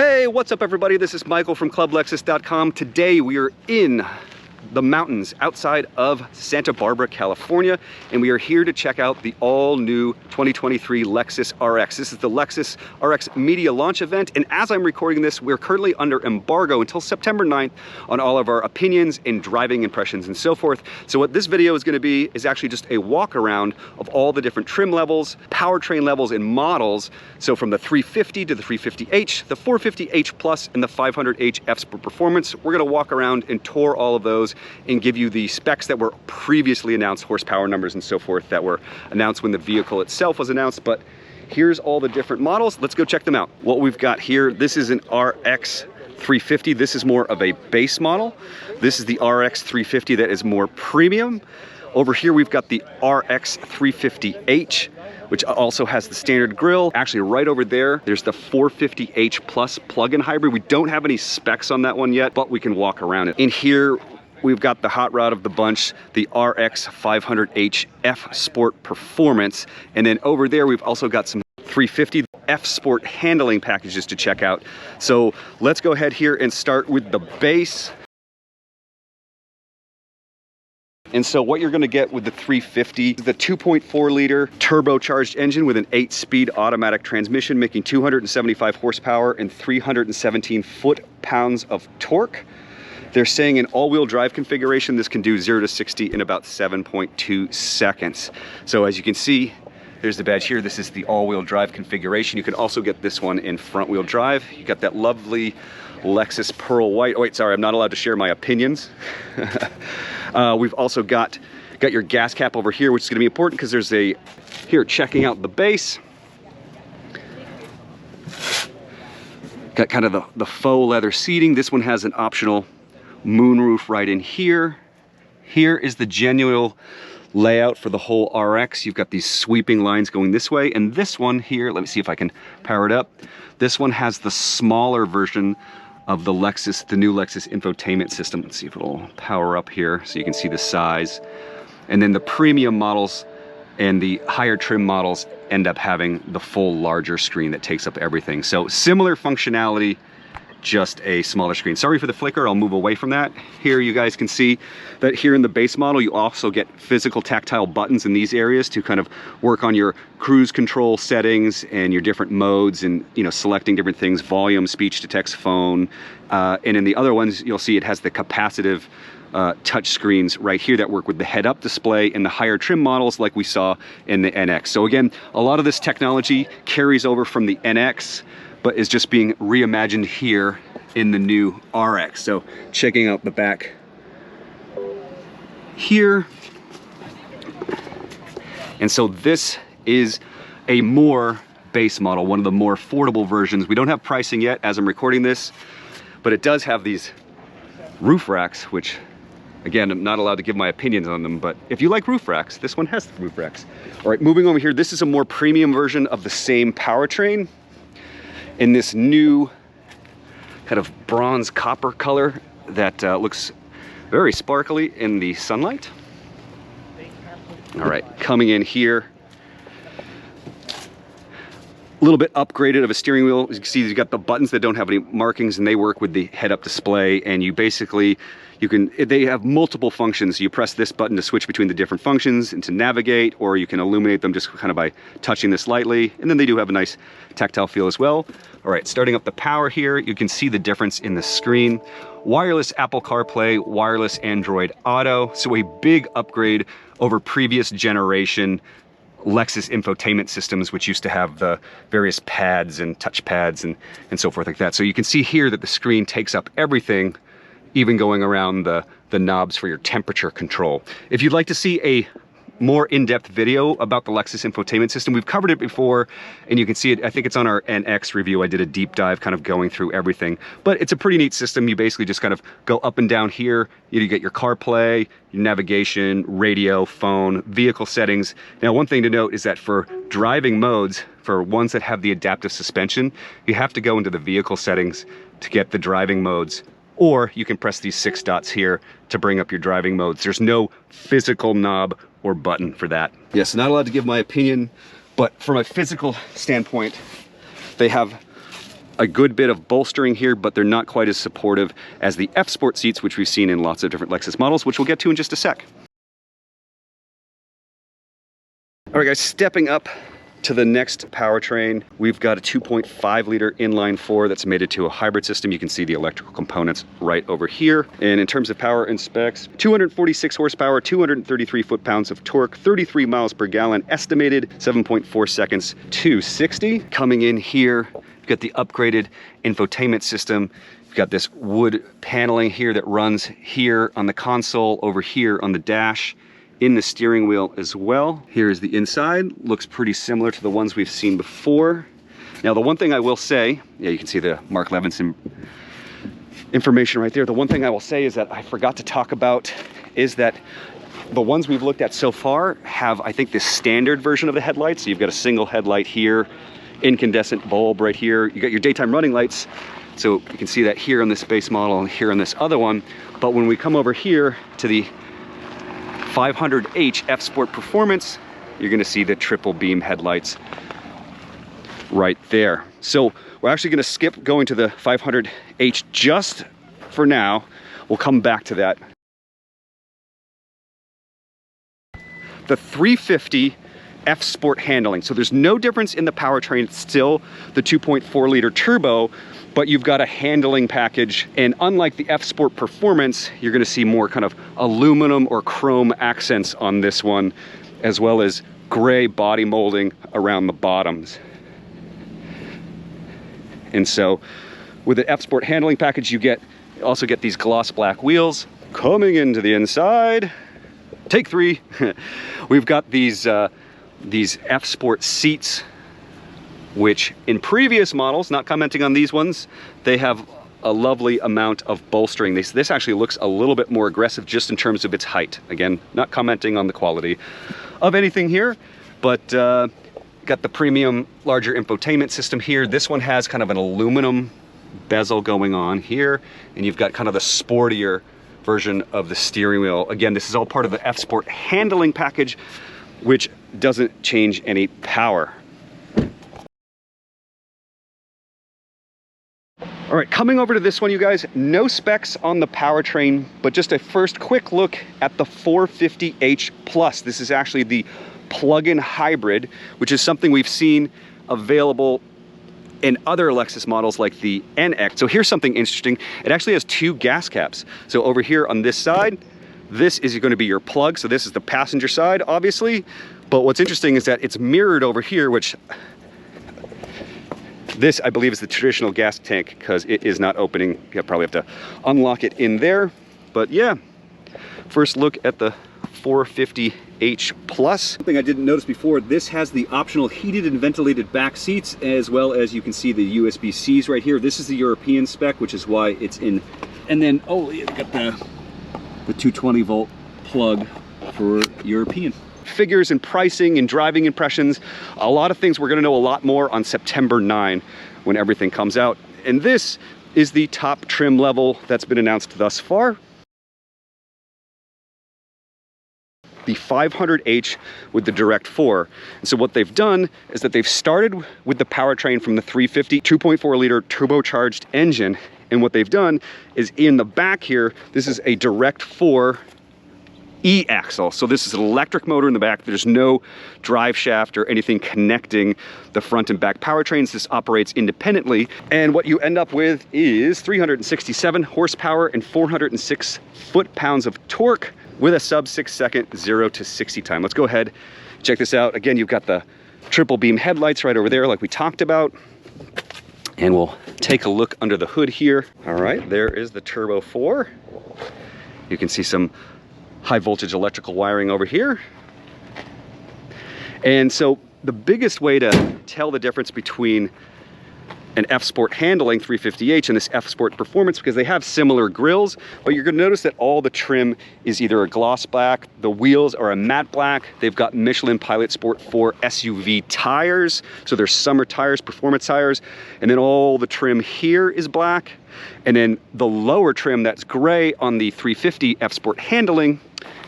Hey, what's up everybody? This is Michael from ClubLexus.com. Today we are in the mountains outside of Santa Barbara, California, and we are here to check out the all-new 2023 Lexus RX. This is the Lexus RX media launch event, and as I'm recording this, we're currently under embargo until September 9th on all of our opinions and driving impressions and so forth. So what this video is going to be is actually just a walk around of all the different trim levels, powertrain levels, and models. So from the 350 to the 350h, the 450h Plus, and the 500h F Sport Performance. We're going to walk around and tour all of those and give you the specs that were previously announced, horsepower numbers and so forth that were announced when the vehicle itself was announced. But here's all the different models. Let's go check them out. What we've got here, this is an RX 350. This is more of a base model. This is the RX 350 that is more premium. Over here we've got the RX 350h, which also has the standard grille. Actually, right over there, there's the 450h Plus plug-in hybrid. We don't have any specs on that one yet, but we can walk around it. In here, we've got the hot rod of the bunch, the RX 500h F Sport Performance. And then over there, we've also got some 350 F Sport handling packages to check out. So let's go ahead here and start with the base. And so what you're gonna get with the 350 is the 2.4 liter turbocharged engine with an 8-speed automatic transmission, making 275 horsepower and 317 foot-pounds of torque. They're saying in all-wheel drive configuration, this can do 0 to 60 in about 7.2 seconds. So as you can see, there's the badge here. This is the all-wheel drive configuration. You can also get this one in front-wheel drive. You got that lovely Lexus Pearl White. Oh wait, sorry, I'm not allowed to share my opinions. We've also got your gas cap over here, which is gonna be important because there's here, checking out the base. Got kind of the faux leather seating. This one has an optional moonroof right in here. Here is the genuine layout for the whole RX. You've got these sweeping lines going this way, and this one here, let me see if I can power it up. This one has the smaller version of the Lexus, the new Lexus infotainment system. Let's see if it'll power up here so you can see the size. And then the premium models and the higher trim models end up having the full larger screen that takes up everything. So similar functionality, just a smaller screen. Sorry for the flicker, I'll move away from that. Here you guys can see that here in the base model, you also get physical tactile buttons in these areas to kind of work on your cruise control settings and your different modes and, you know, selecting different things, volume, speech to text, phone. And in the other ones, you'll see it has the capacitive touch screens right here that work with the head-up display and the higher trim models like we saw in the NX. So again, a lot of this technology carries over from the NX, but is just being reimagined here in the new RX. So checking out the back here. And so this is a more base model, one of the more affordable versions. We don't have pricing yet as I'm recording this, but it does have these roof racks, which again, I'm not allowed to give my opinions on them, but if you like roof racks, this one has the roof racks. All right, moving over here, this is a more premium version of the same powertrain in this new kind of bronze copper color that looks very sparkly in the sunlight. All right, coming in here, a little bit upgraded of a steering wheel. As you can see, you've got the buttons that don't have any markings and they work with the head-up display, and you basically, they have multiple functions. You press this button to switch between the different functions and to navigate, or you can illuminate them just kind of by touching this lightly. And then they do have a nice tactile feel as well. All right, starting up the power here, you can see the difference in the screen. Wireless Apple CarPlay, wireless Android Auto. So a big upgrade over previous generation Lexus infotainment systems, which used to have the various pads and touch pads and so forth like that. So you can see here that the screen takes up everything, even going around the knobs for your temperature control. If you'd like to see a more in-depth video about the Lexus infotainment system, we've covered it before, and you can see it, I think it's on our NX review. I did a deep dive kind of going through everything, but it's a pretty neat system. You basically just kind of go up and down here. You get your CarPlay, your navigation, radio, phone, vehicle settings. Now, one thing to note is that for driving modes, for ones that have the adaptive suspension, you have to go into the vehicle settings to get the driving modes, or you can press these 6 dots here to bring up your driving modes. There's no physical knob or button for that. Yes, not allowed to give my opinion, but from a physical standpoint, they have a good bit of bolstering here, but they're not quite as supportive as the F Sport seats, which we've seen in lots of different Lexus models, which we'll get to in just a sec. All right, guys, stepping up to the next powertrain, we've got a 2.5 liter inline four that's mated to a hybrid system. You can see the electrical components right over here. And in terms of power and specs, 246 horsepower, 233 foot-pounds of torque, 33 miles per gallon estimated, 7.4 seconds to 60. Coming in here, you've got the upgraded infotainment system. You've got this wood paneling here that runs here on the console, over here on the dash, in the steering wheel as well. Here's the inside, looks pretty similar to the ones we've seen before. Now, the one thing I will say, yeah, you can see the Mark Levinson information right there. The one thing I will say is that I forgot to talk about is that the ones we've looked at so far have, I think, this standard version of the headlights. So you've got a single headlight here, incandescent bulb right here. You got your daytime running lights. So you can see that here on this base model and here on this other one. But when we come over here to the 500H F Sport Performance, you're gonna see the triple beam headlights right there. So we're actually gonna skip going to the 500H just for now. We'll come back to that. The 350 F Sport handling. So there's no difference in the powertrain. It's still the 2.4 liter turbo, but you've got a handling package. And unlike the F Sport Performance, you're gonna see more kind of aluminum or chrome accents on this one, as well as gray body molding around the bottoms. And so with the F Sport handling package, you also get these gloss black wheels. Coming into the inside, take three. We've got these F Sport seats, which in previous models, not commenting on these ones, they have a lovely amount of bolstering. This actually looks a little bit more aggressive just in terms of its height. Again, not commenting on the quality of anything here, but got the premium larger infotainment system here. This one has kind of an aluminum bezel going on here, and you've got kind of the sportier version of the steering wheel. Again, this is all part of the F Sport handling package, which doesn't change any power. All right, coming over to this one, you guys, no specs on the powertrain, but just a first quick look at the 450H Plus. This is actually the plug-in hybrid, which is something we've seen available in other Lexus models like the NX. So here's something interesting. It actually has two gas caps. So over here on this side, this is going to be your plug. So this is the passenger side, obviously. But what's interesting is that it's mirrored over here, which this, I believe, is the traditional gas tank because it is not opening. You probably have to unlock it in there. But yeah, first look at the 450H Plus. Something I didn't notice before, this has the optional heated and ventilated back seats, as well as you can see the USB-Cs right here. This is the European spec, which is why it's in. And then, oh, you got the 220 volt plug for European. Figures and pricing and driving impressions, a lot of things we're going to know a lot more on September 9 when everything comes out. And this is the top trim level that's been announced thus far. The 500H with the Direct 4. And so what they've done is that they've started with the powertrain from the 350 2.4 liter turbocharged engine. And what they've done is in the back here, this is a Direct 4 E-axle. So this is an electric motor in the back. There's no drive shaft or anything connecting the front and back powertrains. This operates independently. And what you end up with is 367 horsepower and 406 foot-pounds of torque with a sub 6 second 0 to 60 time. Let's go ahead, check this out. Again, you've got the triple beam headlights right over there like we talked about. And we'll take a look under the hood here. All right, there is the Turbo 4. You can see some high voltage electrical wiring over here. And so the biggest way to tell the difference between an F Sport handling 350H and this F Sport Performance, because they have similar grills, but you're going to notice that all the trim is either a gloss black, the wheels are a matte black, they've got Michelin Pilot Sport 4 SUV tires, so they're summer tires, performance tires, and then all the trim here is black, and then the lower trim that's gray on the 350 F Sport handling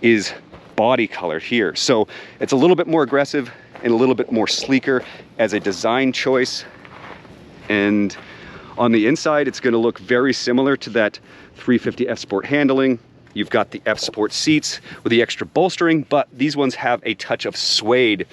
is body colored here. So it's a little bit more aggressive and a little bit more sleeker as a design choice. And On the inside, it's gonna look very similar to that 350 F Sport handling. You've got the F Sport seats with the extra bolstering, but these ones have a touch of suede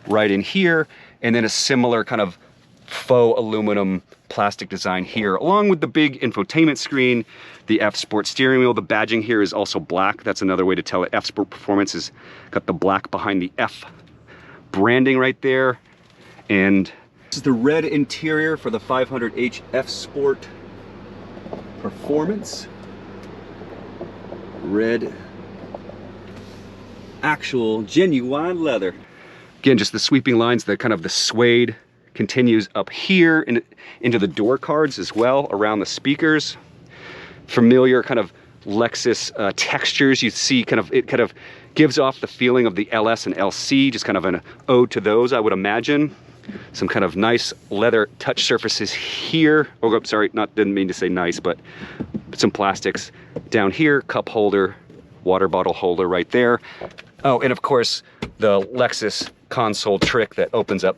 right in here, and then a similar kind of faux aluminum plastic design here, along with the big infotainment screen, the F Sport steering wheel. The badging here is also black. That's another way to tell it. F Sport Performance has got the black behind the F branding right there. And this is the red interior for the 500h F Sport Performance. Red, actual genuine leather. Again, just the sweeping lines, the kind of the suede continues up here and into the door cards as well, around the speakers. Familiar kind of Lexus textures. You see it kind of gives off the feeling of the LS and LC, just kind of an ode to those, I would imagine. Some kind of nice leather touch surfaces here. Oh, sorry, didn't mean to say nice, but some plastics down here, cup holder, water bottle holder right there. Oh, and of course, the Lexus console trick that opens up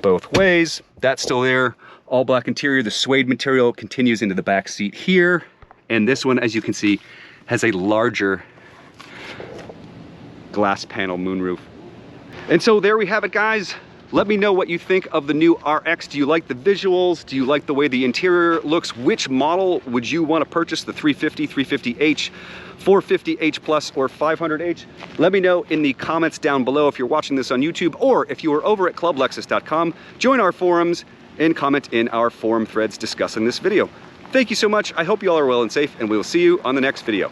both ways. That's still there. All black interior. The suede material continues into the back seat here. And this one, as you can see, has a larger glass panel moonroof. And so there we have it, guys. Let me know what you think of the new RX. Do you like the visuals? Do you like the way the interior looks? Which model would you want to purchase? The 350, 350h, 450h Plus, or 500h? Let me know in the comments down below if you're watching this on YouTube, or if you are over at clublexus.com, join our forums and comment in our forum threads discussing this video. Thank you so much. I hope you all are well and safe, and we will see you on the next video.